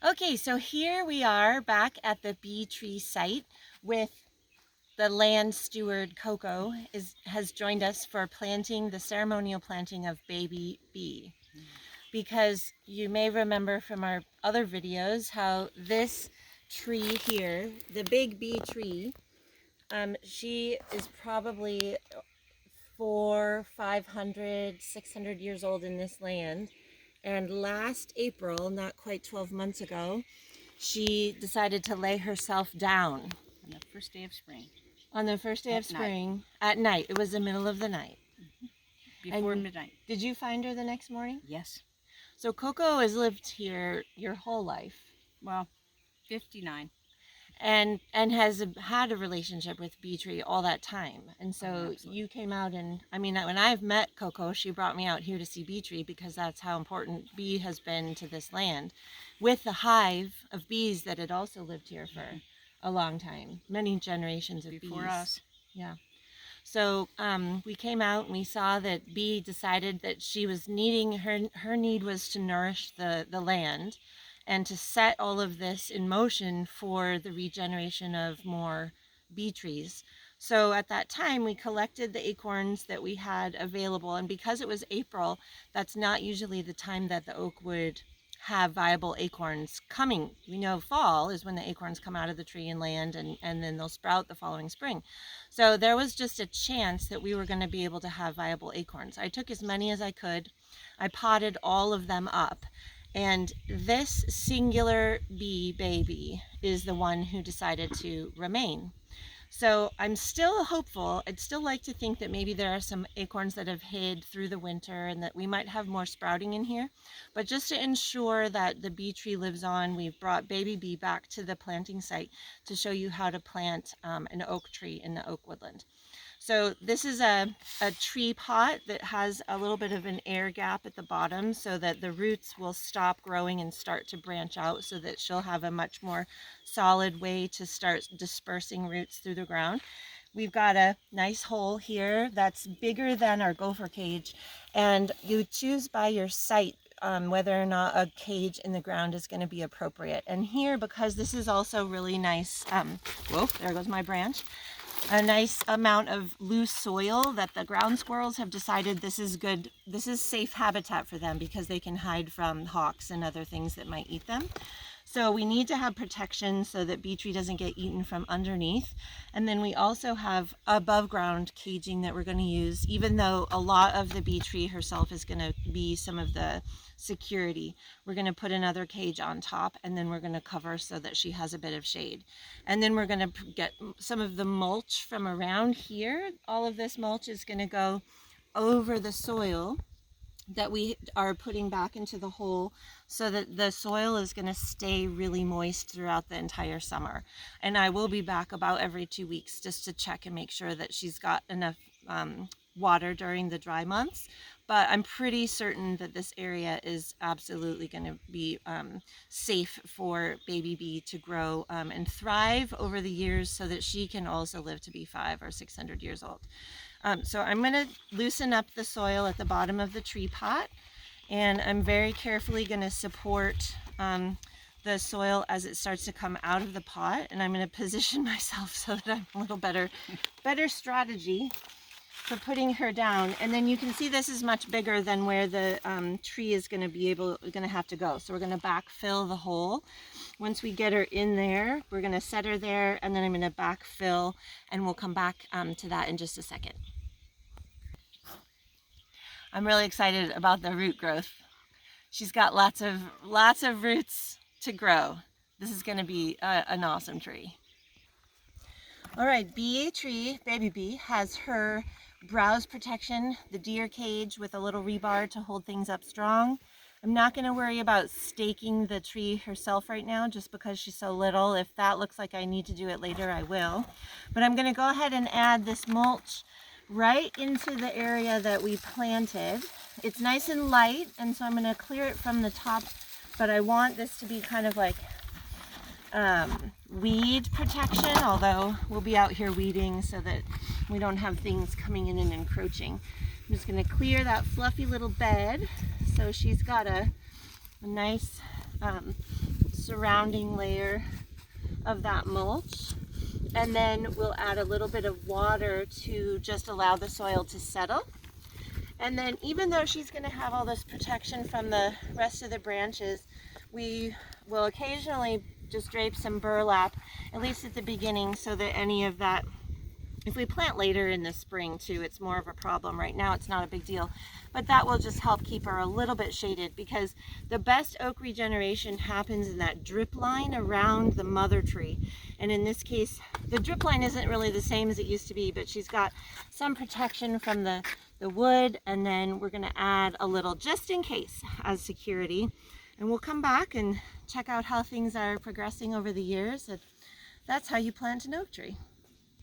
Okay, so here we are back at the bee tree site with the land steward Coco has joined us for planting the ceremonial planting of baby bee. Because you may remember from our other videos how this tree here, the big bee tree, she is probably 500, 600 years old in this land. And last April, not quite 12 months ago, she decided to lay herself down. On the first day of spring. On the first day of spring, at night. It was the middle of the night. Before midnight. Did you find her the next morning? Yes. So Coco has lived here your whole life. Well, 59. And has had a relationship with Bee Tree all that time. And so you came out and, I mean, when I've met Coco, she brought me out here to see Bee Tree because that's how important bee has been to this land, with the hive of bees that had also lived here for a long time, many generations of bees. Before us. Yeah. So we came out and we saw that Bee decided that she was needing, her need was to nourish the land and to set all of this in motion for the regeneration of more bee trees. So at that time, we collected the acorns that we had available. And because it was April, that's not usually the time that the oak would have viable acorns coming. We know fall is when the acorns come out of the tree and land, and then they'll sprout the following spring. So there was just a chance that we were going to be able to have viable acorns. I took as many as I could. I potted all of them up. And this singular bee baby is the one who decided to remain. So I'm still hopeful. I'd still like to think that maybe there are some acorns that have hid through the winter and that we might have more sprouting in here. But just to ensure that the bee tree lives on, we've brought baby bee back to the planting site to show you how to plant an oak tree in the oak woodland. So this is a tree pot that has a little bit of an air gap at the bottom so that the roots will stop growing and start to branch out so that she'll have a much more solid way to start dispersing roots through the ground. We've got a nice hole here that's bigger than our gopher cage, and you choose by your site whether or not a cage in the ground is going to be appropriate. And here, because this is also really nice, whoa, there goes my branch. A nice amount of loose soil that the ground squirrels have decided this is good. This is safe habitat for them because they can hide from hawks and other things that might eat them. So we need to have protection so that bee tree doesn't get eaten from underneath. And then we also have above ground caging that we're going to use, even though a lot of the bee tree herself is going to be some of the security. We're going to put another cage on top, and then we're going to cover so that she has a bit of shade. And then we're going to get some of the mulch from around here. All of this mulch is going to go over the soil that we are putting back into the hole so that the soil is going to stay really moist throughout the entire summer. And I will be back about every 2 weeks just to check and make sure that she's got enough water during the dry months. But I'm pretty certain that this area is absolutely going to be safe for baby bee to grow and thrive over the years so that she can also live to be 500 or 600 years old. So I'm going to loosen up the soil at the bottom of the tree pot, and I'm very carefully going to support the soil as it starts to come out of the pot, and I'm going to position myself so that I'm a little better strategy for putting her down. And then you can see this is much bigger than where the tree is going to have to go. So we're going to backfill the hole. Once we get her in there, we're going to set her there, and then I'm going to backfill, and we'll come back to that in just a second. I'm really excited about the root growth. She's got lots of roots to grow. This is going to be an awesome tree. All right, bee tree, baby bee, has her browse protection, the deer cage with a little rebar to hold things up strong. I'm not going to worry about staking the tree herself right now just because she's so little. If that looks like I need to do it later, I will. But I'm going to go ahead and add this mulch right into the area that we planted. It's nice and light, and so I'm going to clear it from the top, but I want this to be kind of like weed protection, although we'll be out here weeding so that we don't have things coming in and encroaching. I'm just going to clear that fluffy little bed so she's got a nice surrounding layer of that mulch. And then we'll add a little bit of water to just allow the soil to settle. And then even though she's going to have all this protection from the rest of the branches, we will occasionally just drape some burlap, at least at the beginning, so that any of that, if we plant later in the spring too, it's more of a problem. Right now it's not a big deal, but that will just help keep her a little bit shaded, because the best oak regeneration happens in that drip line around the mother tree. And in this case, the drip line isn't really the same as it used to be, but she's got some protection from the wood, and then we're going to add a little just in case as security. And we'll come back and check out how things are progressing over the years. And that's how you plant an oak tree.